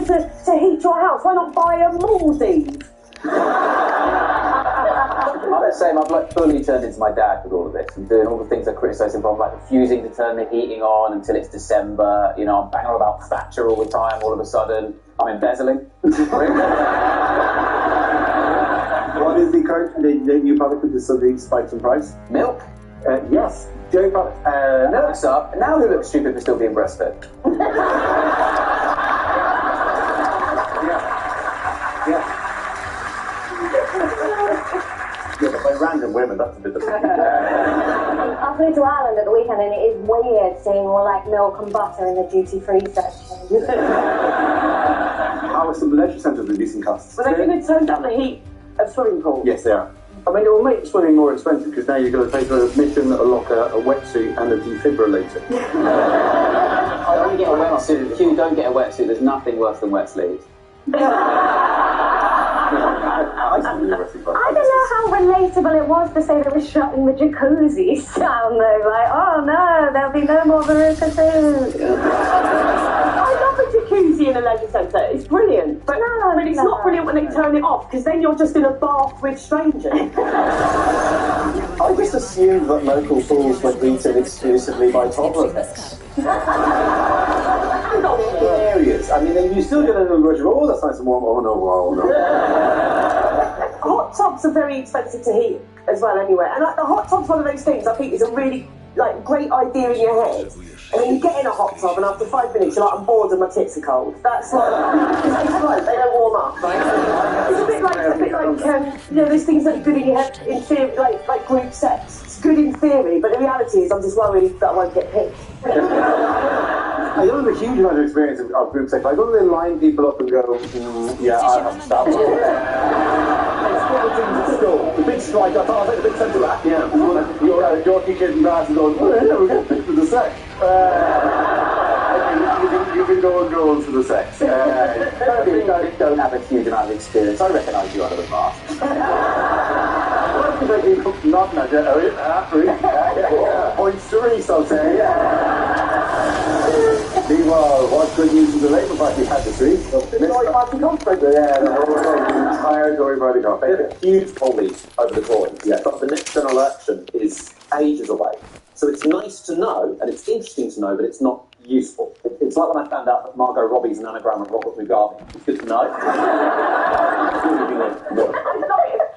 to heat your house? Why not buy a Maldives? I'm the same. I've like fully turned into my dad with all of this and doing all the things I criticise him for. I'm like refusing to turn the heating on until it's December. You know, I'm banging on about Thatcher all the time. All of a sudden, I'm embezzling. What is the current new product with the sudden spikes in price? Milk. Yes. Dairy product. Milk's up. Now who looks stupid for still being breastfed? Yeah, but by random women, that's a bit of I flew to Ireland at the weekend and it is weird seeing all like milk and butter in the duty-free section. How are some leisure centres with decent costs? But they're going to turn down the heat of swimming pools. Yes, they are. I mean, it will make swimming more expensive because now you've got to pay for an admission, a locker, a wetsuit, and a defibrillator. I only get a wetsuit. Hugh, don't get a wetsuit. There's nothing worse than wet sleeves. I don't know how relatable it was to say they were shutting the jacuzzis down though. Like, oh no, there'll be no more Veruca food. I love a jacuzzi in a leisure centre. It's brilliant. But it's not brilliant when they turn it off because then you're just in a bath with strangers. I just assumed that local pools were heated exclusively by toddlers. Areas. I mean, you still get a little rush of, oh, that's nice and warm. Oh, no, oh, no. Hot tubs are very expensive to heat as well anyway. And the hot tub's one of those things I think is a really great idea in your head. And then you get in a hot tub and after 5 minutes you're like, I'm bored and my tits are cold. That's like, it's right, they don't warm up, right? It's a bit like you know, those things that are good in your head, in theory, like group sex. It's good in theory, but the reality is I'm just worried that I won't get picked. I don't have a huge amount of experience of group sex. I don't really line people up and go, yeah, I have to stop. The big strike, I thought I'd take the big centre back. Yeah. Your kid and grass and going, oh yeah, we're getting picked for the sex. You can go and go on for the sex. Don't have a huge amount of experience. I recognise you under the mask. Not points to Reese, I'll say. Meanwhile, what good news of the Labour Party had this week? The Tory Party conference. Yeah, the entire Tory Party conference. They had a huge poll lead over the Tories, but the next general election is ages away. So it's nice to know, and it's interesting to know, but it's not useful. It's like when I found out that Margot Robbie's an anagram of Robert Mugabe. It's good to know.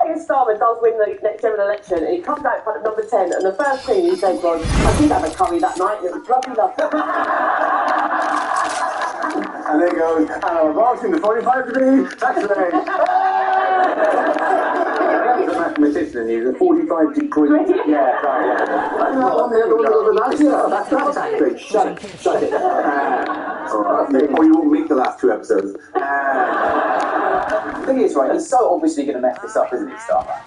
Keir Starmer does win the next general election and he comes out in front of number 10 and the first thing he said was, I did have a curry that night and it was lovely. And then goes, and I'm watching the 45-degree tax range. He's a mathematician and he's a 45-degree. Yeah, right, that's great. Shut it. Or you won't make the last 2 episodes. The thing is, right, he's so obviously going to mess this up, isn't he, Starmer?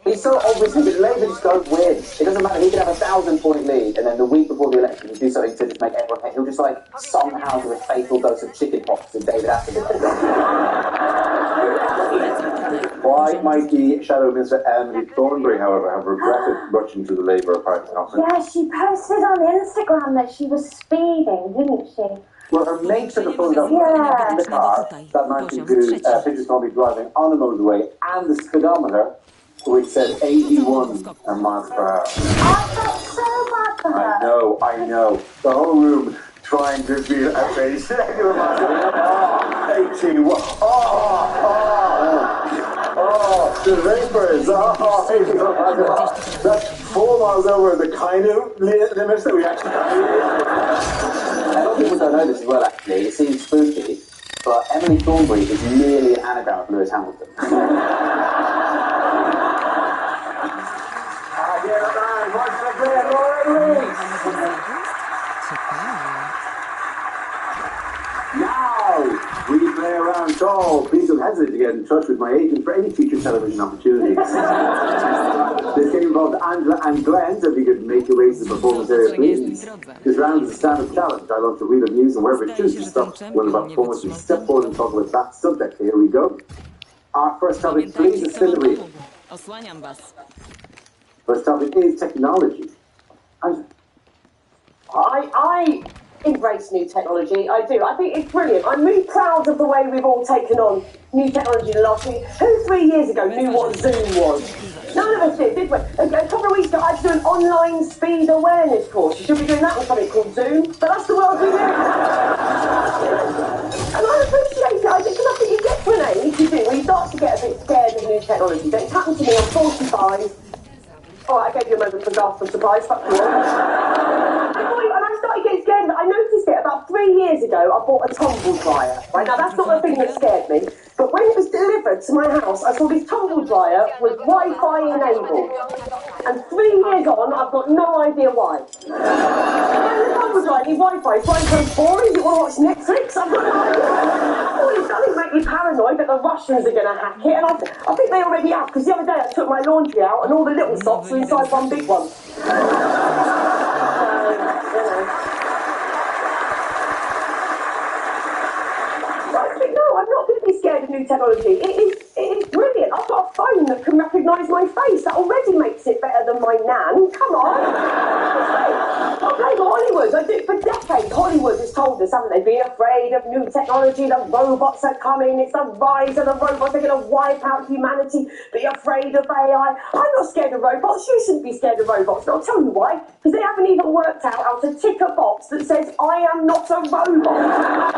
He's so obviously, but Labour just don't win. It doesn't matter, he could have a 1,000-point lead, and then the week before the election, he'll do something to just make everyone hate. He'll just, somehow do a fatal dose of chicken pox to David Attenborough. Why might the Shadow Minister Emily Thornberry, however, have regretted rushing to the Labour Party conference? Yeah, she posted on Instagram that she was speeding, didn't she? Well, her mate took a photo in the car that man could do pictures of me driving on the motorway and the speedometer, which said 81 miles per hour. I felt so bad for her. I know. The whole room trying to feel outraged. 81. The vapors. That's 4 miles over the kind of limits that we actually have. A lot of people don't know this as well, actually. It seems spooky, but Emily Thornberry is merely an anagram of Lewis Hamilton. Now, we play around tall. Please don't hesitate to get in touch with my agent for any future television opportunities. This game involves Angela and Glenn, so if you could make your way to the performance area, please. This round is a standard challenge. I launch a wheel of news, and wherever it chooses to stop, one of our performers will step forward and talk about that subject. Here we go. Our first topic, please, is spin the wheel. First topic is technology. And embrace new technology. I do. I think it's brilliant. I'm really proud of the way we've all taken on new technology in the last week. Who 3 years ago knew what Zoom was? None of us did we? A couple of weeks ago, I had to do an online speed awareness course. You should be doing that with something called Zoom, but that's the world we live in. And I appreciate it. I think because I think you get to an age, you do, where you start to get a bit scared of new technology. But it's happened to me. I'm 45. All right, I gave you a moment for gasp of surprise. Fuck you all. And I started getting scared of it. I noticed it about 3 years ago. I bought a tumble dryer. Right now, that's not the thing that scared me. But when it was delivered to my house, I saw this tumble dryer with Wi-Fi enabled. And 3 years on, I've got no idea why. When the tumble dryer needs Wi-Fi, it's like so boring. You want to watch Netflix? I've got no idea. All it does is make me paranoid that the Russians are going to hack it. And I think they already have, because the other day I took my laundry out and all the little socks were inside one big one. I'm not going to be scared of new technology. It is brilliant. I've got a phone that can recognise my face. That already makes it better than my nan. Come on. I blame Hollywood. I do it for decades. Hollywood has told us, haven't they? Be afraid of new technology. The robots are coming. It's the rise of the robots. They're going to wipe out humanity. Be afraid of AI. I'm not scared of robots. You shouldn't be scared of robots. But I'll tell you why. Because they haven't even worked out how to tick a box that says, I am not a robot.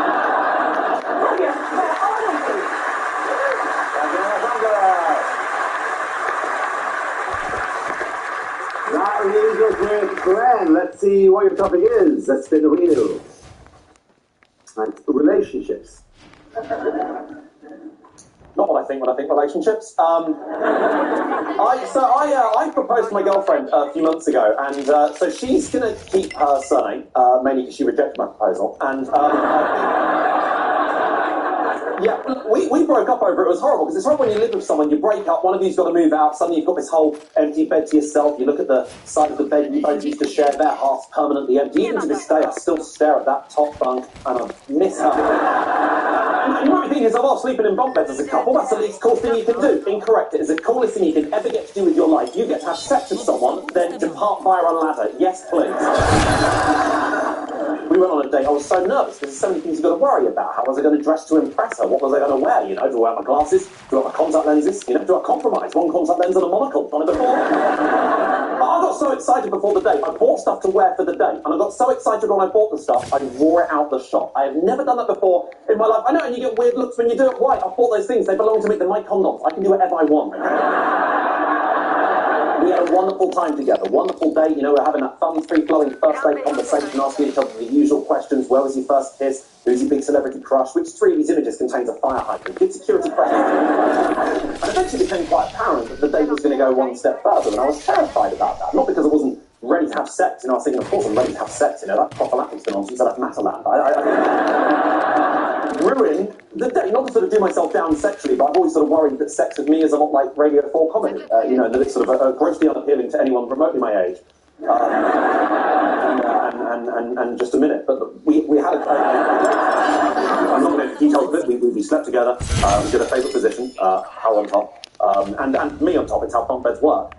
That leaves us with Glenn. Let's see what your topic is. Let's spin the wheel. And relationships. Not what I think when I think relationships. I proposed to my girlfriend a few months ago, and so she's going to keep her surname, mainly because she rejected my proposal. And yeah, we broke up over it. It was horrible, because it's horrible when you live with someone, you break up, one of you's got to move out, suddenly you've got this whole empty bed to yourself, you look at the side of the bed you both used to share, their heart's permanently empty. Even to this day, I still stare at that top bunk, and I miss her. The only thing is, I love sleeping in bunk beds as a couple. That's the least cool thing you can do. Incorrect. It is the coolest thing you can ever get to do with your life. You get to have sex with someone, then depart via a ladder. Yes, please. We went on a date. I was so nervous because there's so many things you've got to worry about. How was I going to dress to impress her? What was I going to wear? You know, do I wear my glasses? Do I have my contact lenses? You know, do I compromise? One contact lens and a monocle. Done it before. I got so excited before the date. I bought stuff to wear for the date, and I got so excited when I bought the stuff, I wore it out the shop. I have never done that before in my life. I know, and you get weird looks when you do it. Why? I bought those things. They belong to me. They're my condoms. I can do whatever I want. We had a wonderful time together, wonderful day. You know, we're having that fun, free-flowing first date conversation, asking each other the usual questions. Where was your first kiss? Who's your big celebrity crush? Which 3 of these images contains a fire hydrant? Good security questions. And eventually became quite apparent that the date was going to go one step further, and I was terrified about that. Not because I wasn't ready to have sex, you know, I was thinking, of course I'm ready to have sex, you know, that prophylactic's been on since I left Matalan. Ruin the day, not to sort of do myself down sexually, but I've always sort of worried that sex with me is a lot like Radio 4 comedy, you know, that it's sort of grossly unappealing to anyone remotely my age. And just a minute, but we had a I'm not going to detail it, we slept together, we did a favourite position, how on top, and me on top, it's how bunk beds work.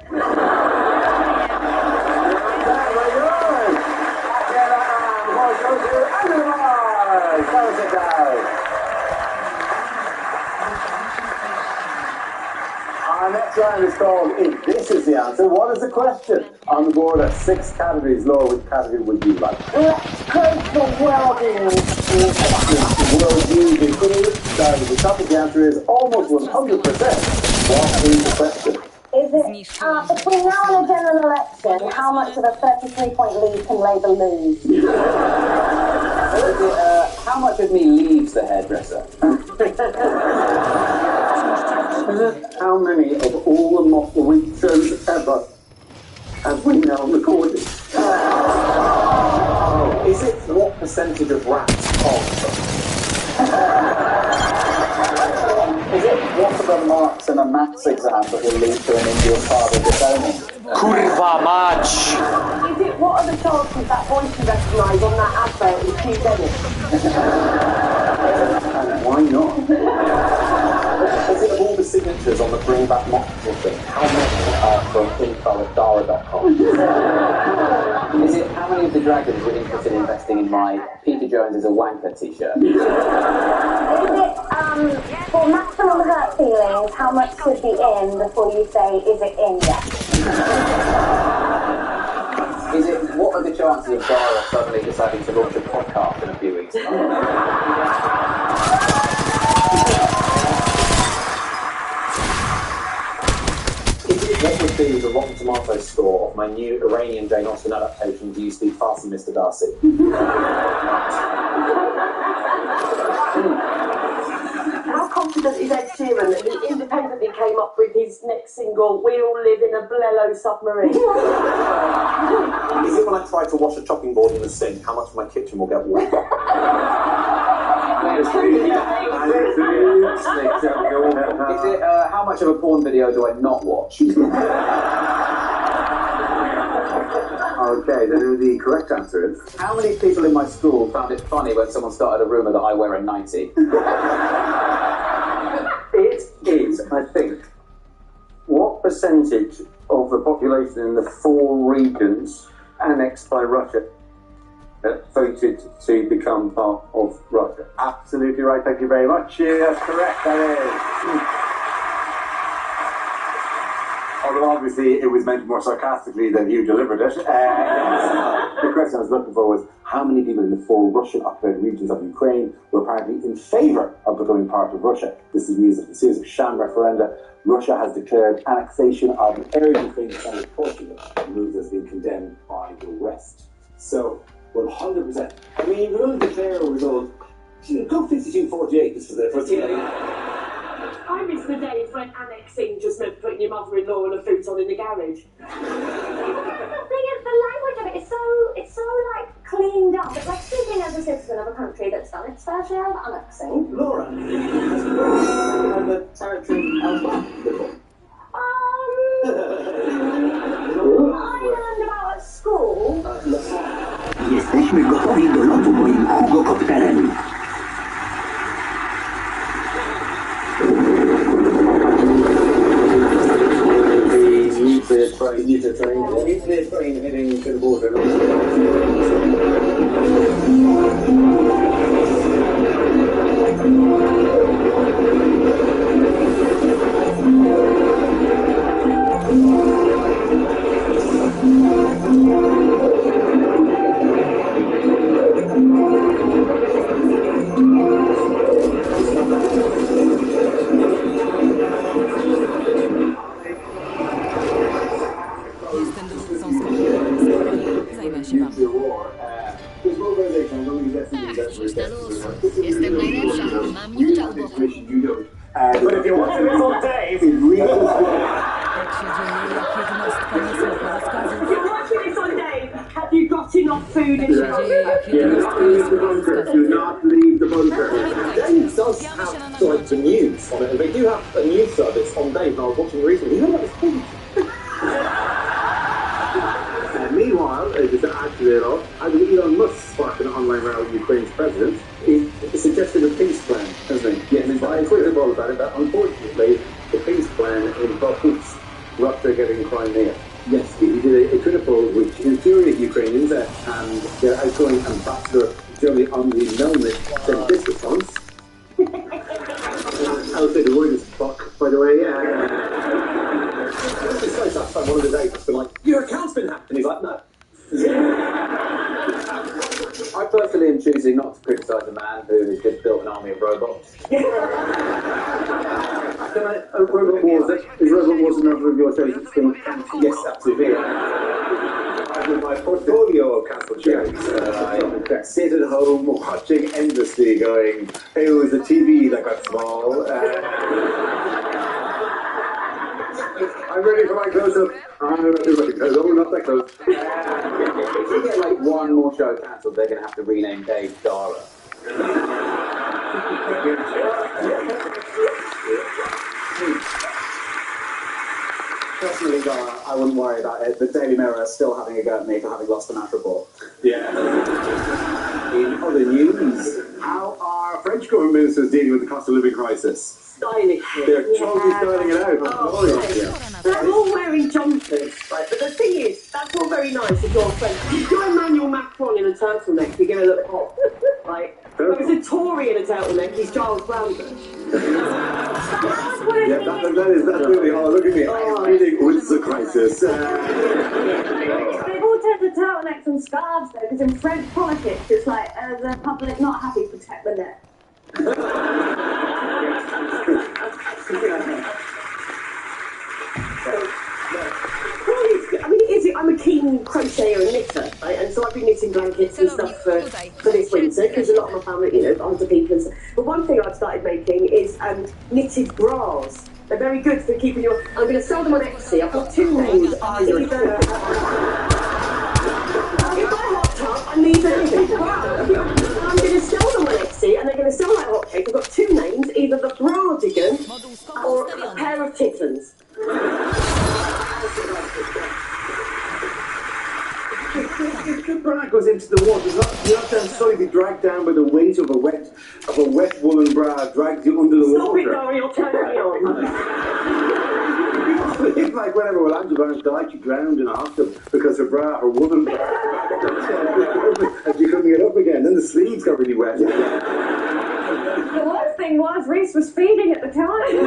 Our next round is called If This Is the Answer, What is the Question? On the board are 6 categories. Laura, which category would you like? Let's go for well-being. Will you be cool? Starting with the topic, the answer is almost 100%. What is the question? Is it, between now and a general election, how much of a 33-point lead can Labour lose? How much of me leaves the hairdresser? How many of all the Motley shows ever have we now recorded? Is it what percentage of rats are? Is it what are the marks in a maths exam that will lead to an Indian father disowning? Kurva mać! Is it what are the chances that voice you recognise on that advert is Hugh Dennis? And why not? Is it of all the signatures on the Bring Back Mock petition, how many are from info@dara.com? Is it how many of the dragons were interested in investing in my Jones is a wanker t-shirt. Is it, for maximum hurt feelings, how much should be in before you say, is it in yet? What are the chances of Dara suddenly deciding to launch a podcast in a few weeks' time? What would be the Rotten Tomatoes score of my new Iranian Jane Austen adaptation, Do You Speak Fast, Mr. Darcy? How confident is Ed Sheeran that he independently came up with his next single, We All Live in a Blello Submarine? Is it when I try to wash a chopping board in the sink, how much of my kitchen will get warm? Is it, how much of a porn video do I not watch? Okay, then the correct answer is... How many people in my school found it funny when someone started a rumour that I wear a nightie? It is, I think, what percentage of the population in the 4 regions annexed by Russia voted to become part of Russia? Absolutely right, thank you very much. Yes, correct, that is. Although obviously it was meant more sarcastically than you delivered it. The question I was looking for was how many people in the 4 Russian-occupied regions of Ukraine were apparently in favour of becoming part of Russia. This is news of a series of sham referenda. Russia has declared annexation of an area of Ukraine by Portugal. The move has been condemned by the West. So, 100%. I mean, you can only declare a result. Go 52-48 just for the first time. I miss the days when annexing just meant putting your mother-in-law and a futon in the garage. The thing is, the language of it is so like cleaned up. It's like speaking as a citizen of a country that's done its fair share of annexing. Laura, have the territory elsewhere before? I learned about at school. Jesteśmy gotowi do lotu moim Hugo Kopterem. Nuclear train heading to the border. Jestem najlepsza, mam Newta u boku. But if you want to live on Dave, Jak się dzieje, jak jednostka nie słucha rozkazów. If you're watching this on Dave, have you got enough food in Jak się your dzieje, jak jednostka nie słucha rozkazów. do not leave the bunker. Dave does have like the news on it, and they do have a news service on Dave, and I was watching recently. You know what it's called? Meanwhile, just to add to it all, I believe Elon Musk sparked an online row with Ukraine's president. He suggested a peace plan, hasn't he? Yes, I tweeted all about it, but unfortunately, the peace plan involves Russia getting Crimea. Yes, he did a Twitter poll which infuriated Ukrainians, and their outgoing ambassador, Germany, on the known sent this response. I'll say the word is fuck, by the way. This guy's outside one of the days, been like, your account's been hacked, and he's like, no. I personally am choosing not to criticise a man who has just built an army of robots. His robot was another of your choices. Yes, absolutely. With my portfolio of cancelled shows, I sit at home watching endlessly, going, "It was the TV that got small." I'm ready for my close-up. I'm ready for my close-up. Oh, not that close. If you get like one more show cancelled, they're going to have to rename Dave Dara. Personally, I wouldn't worry about it. The Daily Mirror is still having a go at me for having lost the match report. Yeah. In other news, how are French government ministers dealing with the cost of living crisis? Stylish. They're totally styling it out. Oh, they're all wearing jumpers, right? But the thing is, that's all very nice if you're French. If you're Emmanuel Macron in a turtleneck, you're going to look hot. Right? There's a Tory in a turtleneck, he's Giles Brandon. Yeah, that is really hard. Look at me. I'm reading Windsor Crisis. They've all turned to turtlenecks and scarves though, because in French politics it's like the public not happy, protect the neck. I mean, I'm a keen crocheter and knitter, right? And so I've been knitting blankets and stuff for this winter, because a lot of my family, you know, older people. But one thing I've started making is knitted bras. They're very good for keeping your... I'm going to sell them on Etsy. I've got two names. In my hot tub, I need anything. I'm going to sell them on Etsy, and they're going to sell like hotcakes. I've got two names, either the Bradigan or a pair of Tiffins. If the bra goes into the water, you have to slowly be dragged down by the weight of a wet woolen bra drags you under the water. Stop it, Dory, you're turning me on. It's like whenever Orlando Burns died, she drowned in a hot tub because her woolen bra, and she couldn't get up again. Then the sleeves got really wet. The worst thing was Reese was feeding at the time.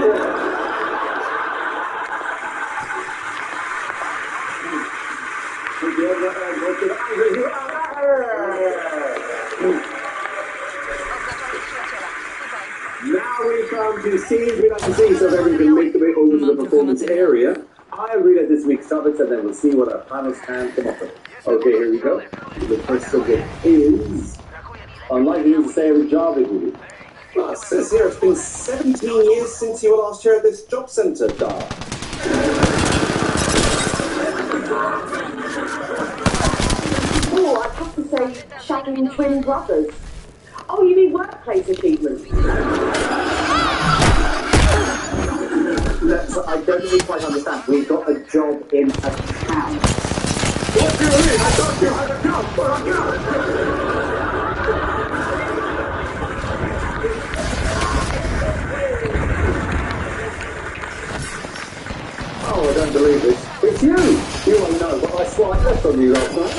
Now we come to scenes we like to see so that we can make the way over to the performance area. I'll read out this week's topics and then we'll see what our panels can come up with. Okay, here we go. The first subject is unlikely to say every job it will be. Well, it says here it's been 17 years since you were last here at this job centre, Dar. Oh, I'd have to say shagging twin brothers. Oh, you mean workplace achievements? I don't really quite understand. We've got a job in a town. What do you mean? I thought you had a job for a job. Oh, I don't believe it. It's you! You won't know, but I swiped left on you last night.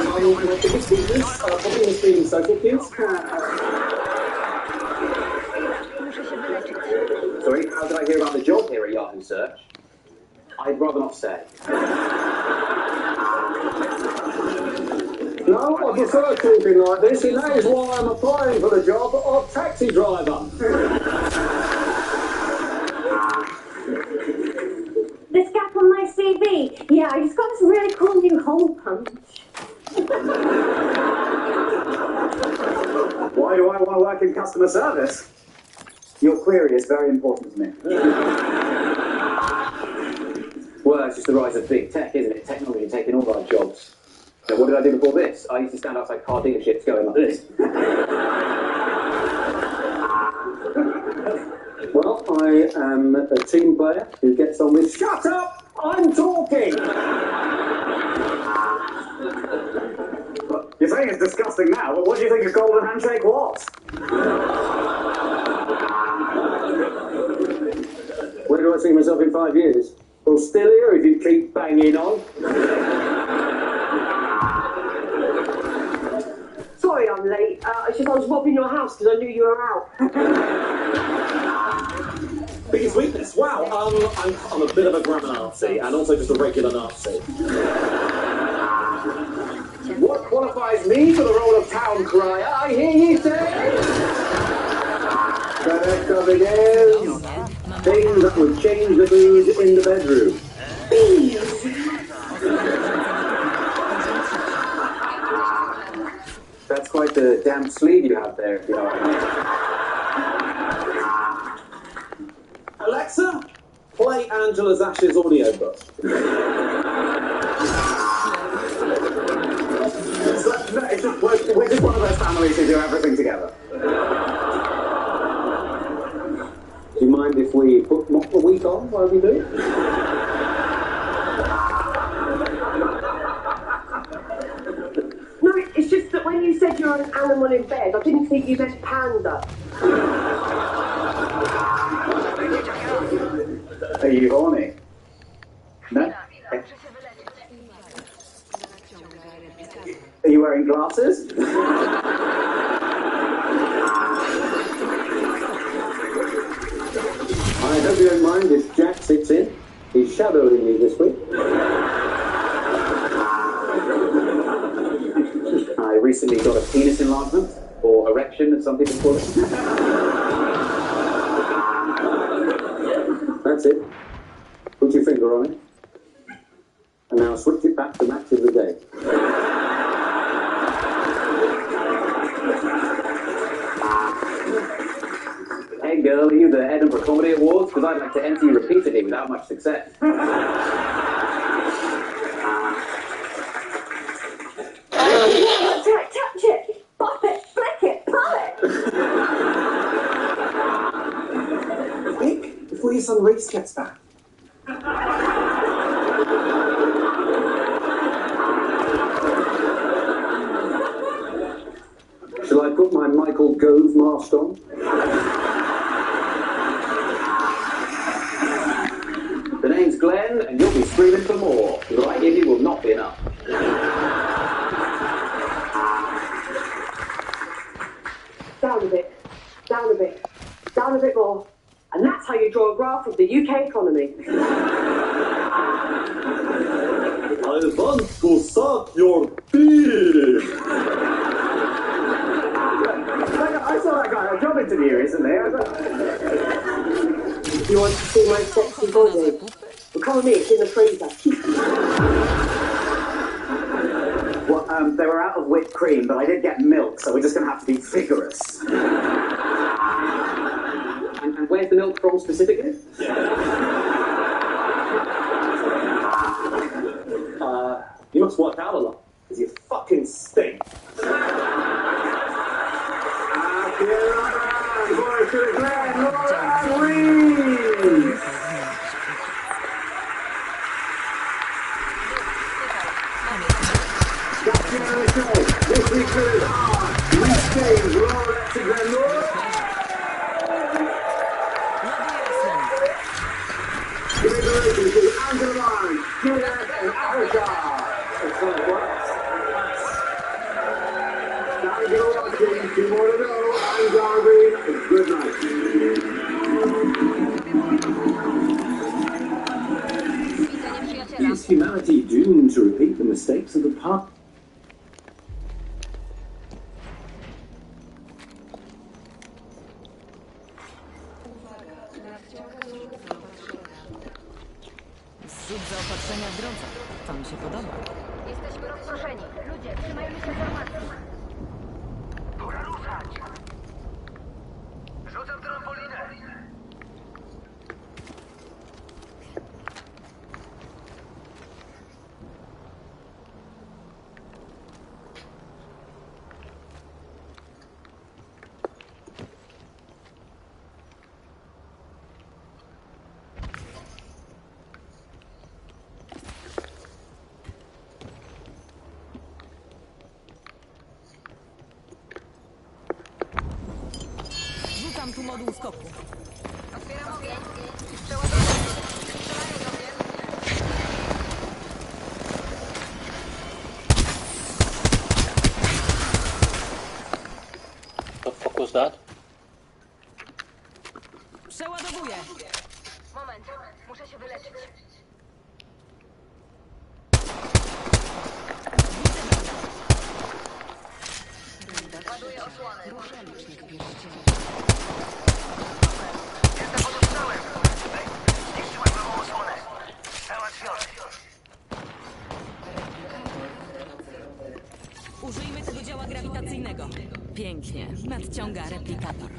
Are you one of my biggest weakness? Probably misreading social cues. Sorry, how did I hear about the job here at Yahoo Search? I'd rather not say. No, I prefer talking like this, and that is why I'm applying for the job of taxi driver. This gap on my CV. Yeah, I just got this really cool new hole punch. Why do I want to work in customer service? Your query is very important to me. Well, it's just the rise of big tech, isn't it? Technology taking all our jobs. Now, what did I do before this? I used to stand outside car dealerships going like this. Well, I am a team player who gets on with shut up! I'm talking! You're saying it's disgusting now, but what do you think a golden handshake was? Where do I see myself in 5 years? Well, still here if you keep banging on. Sorry I'm late. I was robbing your house because I knew you were out. Biggest weakness? Wow, I'm a bit of a grammar Nazi and also just a regular Nazi. What qualifies me for the role of town crier, I hear you say? The next topic is things that would change the mood in the bedroom. That's quite the damp sleeve you have there, if you know what I mean. Alexa, play Angela's Ashes audiobook. We're just one of those families who do everything together. Do you mind if we put a week on while we do it? No, it's just that when you said you're an animal in bed, I didn't think you meant panda. Are you horny? No? Are you wearing glasses? I hope you don't mind if Jack sits in. He's shadowing me this week. I recently got a penis enlargement, or erection as some people call it. That's it. Put your finger on it. And now switch it back to match of the day. Hey girl, are you the Edinburgh Comedy Awards? Because I'd like to enter you repeatedly without much success. Touch it, pop it, flick it, pull it. Quick, before your son Reese gets back. Shall I put my Michael Gove mask on? The name's Glenn, and you'll be screaming for more. What I give you will not be enough. Down a bit, down a bit, down a bit more. And that's how you draw a graph of the UK economy. I want to suck your dick. I saw that guy on a job interview recently. You want to see my sexy body? Well, come with me, it's in the freezer. Well, they were out of whipped cream, but I did get milk, so we're just going to have to be vigorous. And where's the milk from specifically? You must work out a lot, because you fucking stink. Good night. Is humanity doomed to repeat the mistakes of the past? Zrób zaopatrzenia w drodze. To mi się podoba. Jesteśmy rozproszeni. Ludzie, trzymajmy się formacji. Pora ruszać. Rzucam trampolinę. Rzucam tu moduł skoku. Otwieram ogień. Przeładuję. Strzelają do mnie. The fuck was that? Przeładowuję. Moment. Muszę się wyleczyć. Ładuję osłony. Jestem pod ostrzałem. Zniszczyłem nową osłonę. Załatwiony. Użyjmy tego działa grawitacyjnego. Pięknie. Nadciąga replikator.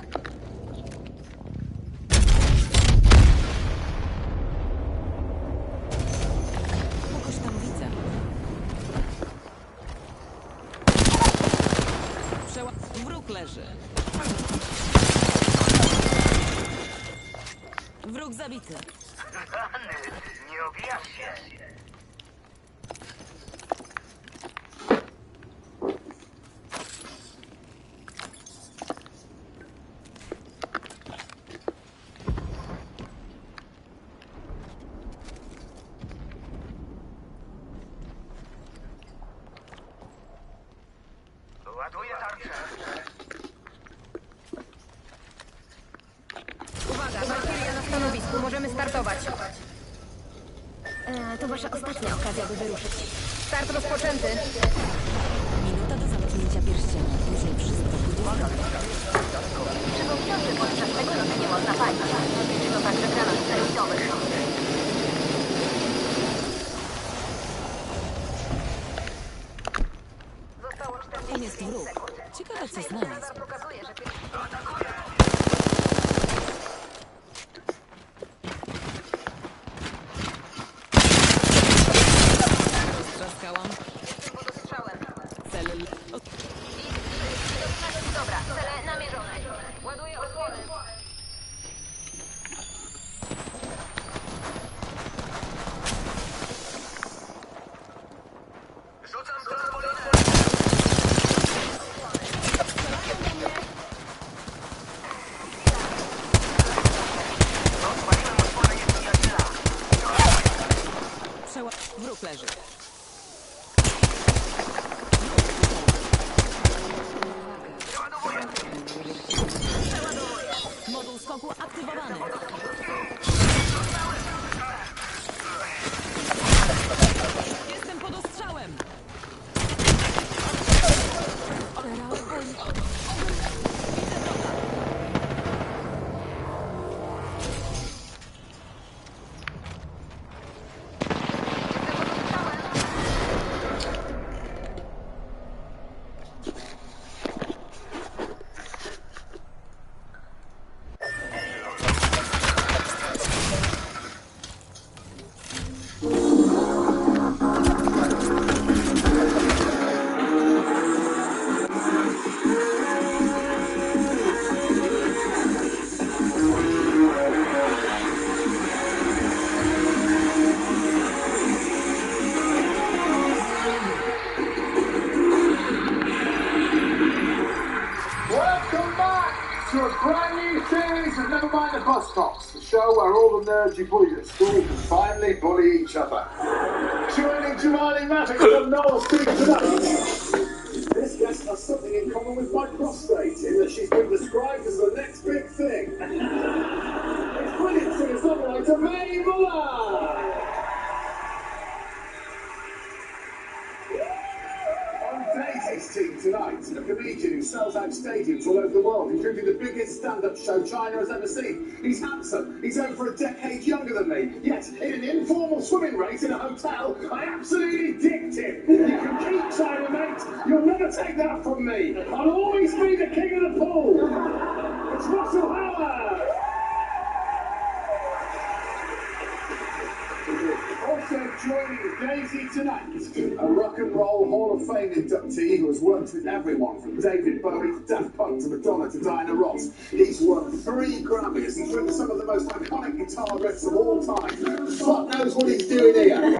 Kogoś tam widzę. Wróg leży. Wróg zabity. Nie obijasz się. Uwaga, Walkiria na stanowisku. Możemy startować. To wasza ostatnia okazja, by wyruszyć. Start rozpoczęty. Minuta do zalotnięcia pierścienia. Później wszystko pójdzie Przypomniałby podczas tego lotu nie można palić. Dotyczy to także granat terminowych. Zostało Tam jest 45 wróg. sekund. Ciekawe, co znalazł. Radar pokazuje, że Trzaskałam. jestem pod ostrzałem. Cel... Dobra, cele namierzone. Ładuję osłony. Wróg leży. Moduł skoku aktywowany. Jestem pod ostrzałem. Welcome back to a brand new series of Never Mind the Bus Stops, the show where all the nerds you bullied at school can finally bully each other. Joining Giovanni Maddox and Noel Street tonight. This guest has something in common with my prostate in that she's been described as the next big thing. It's brilliant singer-songwriter Mae Muller. Daisy's team tonight, a comedian who sells out stadiums all over the world, including the biggest stand-up show China has ever seen. He's handsome, he's over a decade younger than me, yet in an informal swimming race in a hotel, I absolutely dicked him. You can keep China, mate, you'll never take that from me. I'll always be the king of the pool. It's Russell Howard. Also joining Daisy tonight, a rock and roll Hall of Fame inductee who has worked with everyone from David Bowie to Daft Punk to Madonna to Diana Ross. He's won 3 Grammys. He's written some of the most iconic guitar riffs of all time. Fuck knows what he's doing here.